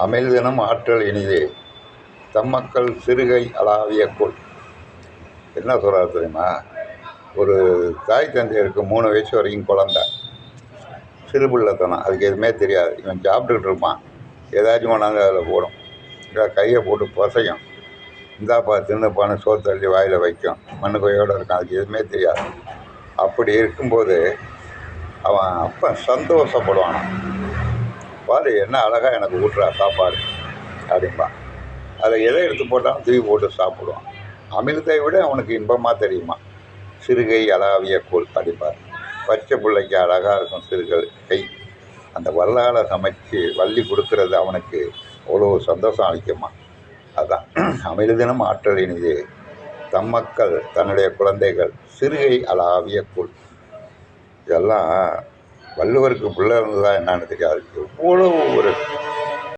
அமிழ்தினும் ஆற்றல் இனிதே தம்மக்கள் சிறுகை அளாவிய கொள். என்ன சொல்கிறார் தெரியுமா? ஒரு தாய் தந்தையருக்கு 3 வயசு வரைக்கும் குழந்த சிறுபிள்ளைத்தனம், அதுக்கு எதுவுமே தெரியாது. இவன் சாப்பிட்டுக்கிட்டு இருப்பான், ஏதாச்சும் கொண்டாந்து அதில் போடும், இல்லை கையை போட்டு பசையும், இந்தாப்பா தின்னுப்பான்னு சோறு தள்ளி வாயில் வைக்கும், மண்ணு கொய்யோடு இருக்கும், அதுக்கு எதுவுமே தெரியாது. அப்படி இருக்கும்போது அவன் அப்போ சந்தோஷப்படுவான். பாரு என்ன அழகாக எனக்கு ஊட்டுறா சாப்பாடு அப்படின்பான். அதில் எதை எடுத்து போட்டாலும் தூக்கி போட்டு சாப்பிடுவான். அமிர்தத்தை விட அவனுக்கு இன்பமாக தெரியுமா சிறுகை அளாவிய கோல் அப்படிப்பார். பச்சை பிள்ளைக்கு அழகாக இருக்கும் சிறுகை கை, அந்த வல்லால் சமைச்சு வள்ளி கொடுக்கறது அவனுக்கு அவ்வளோ சந்தோஷம் அளிக்குமா. அதுதான் அமிர்தினும் ஆற்றல் இனிது தம்மக்கள் தன்னுடைய குழந்தைகள் சிறுகை அளாவிய கோல். இதெல்லாம் வள்ளுவருக்கு பிள்ளை இருந்ததா என்னன்னு தெரியாது. எவ்வளோ ஒரு